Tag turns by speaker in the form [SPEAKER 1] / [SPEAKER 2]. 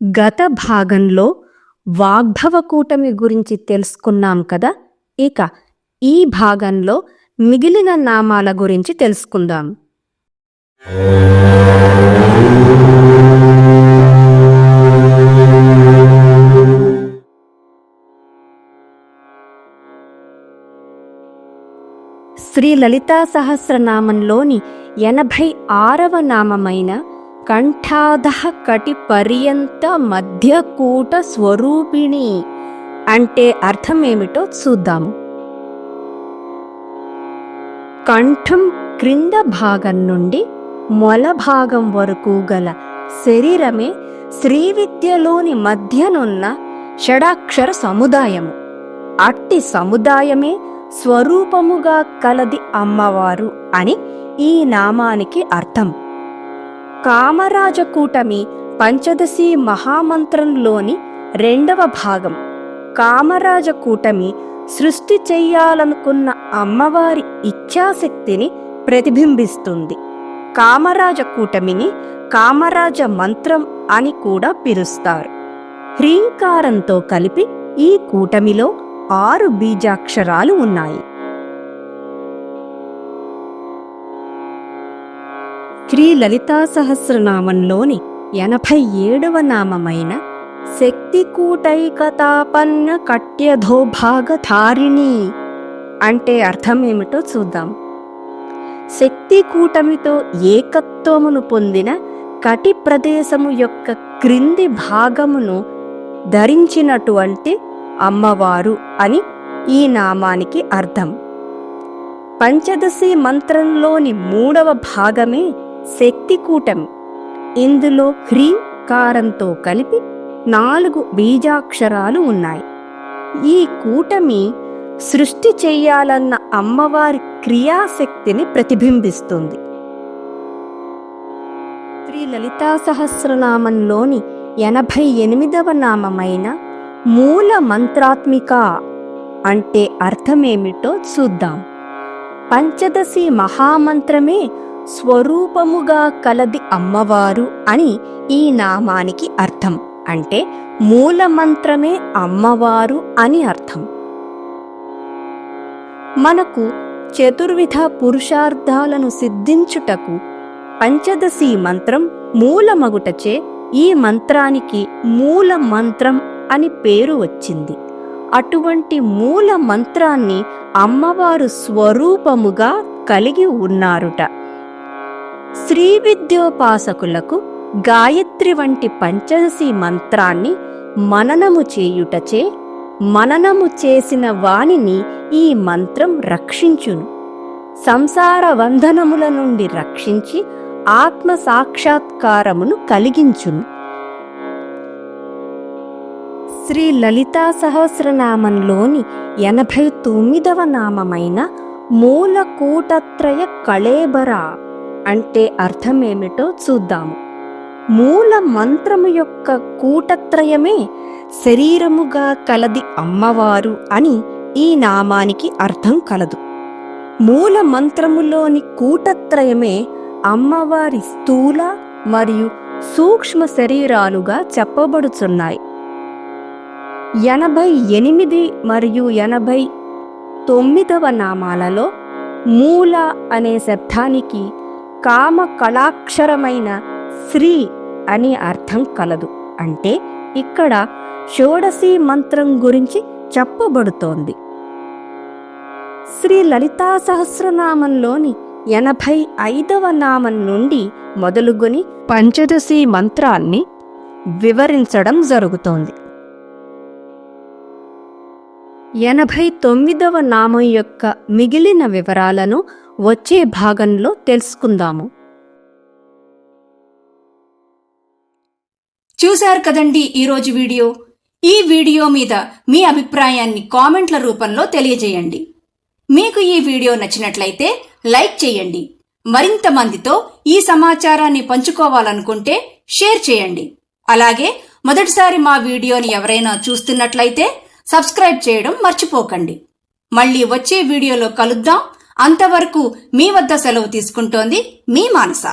[SPEAKER 1] గత భాగంలో వాగ్భవ కూటమి గురించి తెలుసుకున్నాం కదా. ఇక ఈ భాగంలో మిగిలిన నామాల గురించి తెలుసుకుందాం. శ్రీ లలితా సహస్రనామంలోని 86వ నామమైన కంఠాధః కటి పర్యంత మధ్యకూట స్వరూపిణి అంటే అర్థమేమిటో చూద్దాము. కంఠం క్రింద భాగం నుండి మొల భాగం వరకు గల శరీరమే శ్రీవిద్యలోని మధ్యనున్న షడాక్షర సముదాయము. అట్టి సముదాయమే స్వరూపముగా కలది అమ్మవారు అని ఈ నామానికి అర్థం. కామరాజకూటమి పంచదశి మహామంత్రంలోని 2వ భాగం. కామరాజకూటమి సృష్టి చెయ్యాలనుకున్న అమ్మవారి ఇచ్ఛాశక్తిని ప్రతిబింబిస్తుంది. కామరాజకూటమిని కామరాజ మంత్రం అని కూడా పిలుస్తారు. హ్రీంకారంతో కలిపి ఈ కూటమిలో 6 బీజాక్షరాలు ఉన్నాయి. శ్రీ లలితా సహస్రనామంలోని 87వ నామమైన శక్తికూటైకతాపన్న కట్యధోభాగధారిణి అంటే అర్థమేమిటో చూద్దాం. శక్తి కూటమితో ఏకత్వమును పొందిన కటి ప్రదేశము యొక్క క్రింది భాగమును ధరించినటువంటి అమ్మవారు అని ఈ నామానికి అర్థం. పంచదశి మంత్రంలోని 3వ భాగమే శక్తి కూటమి. ఇందులో హ్రీంకారంతో కలిపి 4 బీజాక్షరాలు ఉన్నాయి. ఈ కూటమి సృష్టి చెయ్యాలన్న అమ్మవారి క్రియాశక్తిని ప్రతిబింబిస్తుంది. శ్రీ లలితా సహస్రనామంలోని 88వ నామమైన మూల మంత్రాత్మిక అంటే అర్థమేమిటో చూద్దాం. పంచదశి మహామంత్రమే స్వరూపముగా కలది అమ్మవారు అని ఈ నామానికి అర్థం. అంటే మూల మంత్రమే అమ్మవారు అని అర్థం. మనకు చతుర్విధ పురుషార్థాలను సిద్ధించుటకు పంచదశి మంత్రం మూలమగుటచే ఈ మంత్రానికి మూల మంత్రం అని పేరు వచ్చింది. అటువంటి మూల మంత్రాన్ని అమ్మవారు స్వరూపముగా కలిగి ఉన్నారుట. శ్రీ విద్యోపాసకులకు గాయత్రి వంటి పంచదశి మంత్రాన్ని మననము చేయుటచే మననము చేసిన వానిని ఈ మంత్రం రక్షించును. సంసార బంధనముల నుండి రక్షించి ఆత్మ సాక్షాత్కారమును కలిగించును. శ్రీ లలితా సహస్రనామంలోని 89వ నామమైన మూలకూటత్రయ కళేబర అంటే అర్థమేమిటో చూద్దాము. మూల మంత్రము యొక్క కూటత్రయమే శరీరముగా కలది అమ్మవారు అని ఈ నామానికి అర్థం కలదు. మూల మంత్రములోని కూటత్రయమే అమ్మవారి స్థూల మరియు సూక్ష్మ శరీరాలుగా చెప్పబడుచున్నాయి. 88 మరియు 89వ నామాలలో మూల అనే శబ్దానికి కామ కళాక్షరమైన శ్రీ అని అర్థం కలదు. అంటే ఇక్కడ షోడశి మంత్రం గురించి చెప్పబడుతోంది. శ్రీ లలితా సహస్రనామంలోని 85వ నామం నుండి మొదలుకొని పంచదశి మంత్రాన్ని వివరించడం జరుగుతోంది. 89వ నామం యొక్క మిగిలిన వివరాలను వచ్చే భాగంలో తెలుసుకుందాము.
[SPEAKER 2] చూశారు కదండి ఈరోజు వీడియో. ఈ వీడియో మీద మీ అభిప్రాయాన్ని కామెంట్ల రూపంలో తెలియజేయండి. మీకు ఈ వీడియో నచ్చినట్లయితే లైక్ చేయండి. మరింత మందితో ఈ సమాచారాన్ని పంచుకోవాలనుకుంటే షేర్ చేయండి. అలాగే మొదటిసారి మా వీడియోని ఎవరైనా చూస్తున్నట్లయితే సబ్స్క్రైబ్ చేయడం మర్చిపోకండి. మళ్ళీ వచ్చే వీడియోలో కలుద్దాం. అంతవరకు మీ వద్ద సెలవు తీసుకుంటోంది మీ మానస.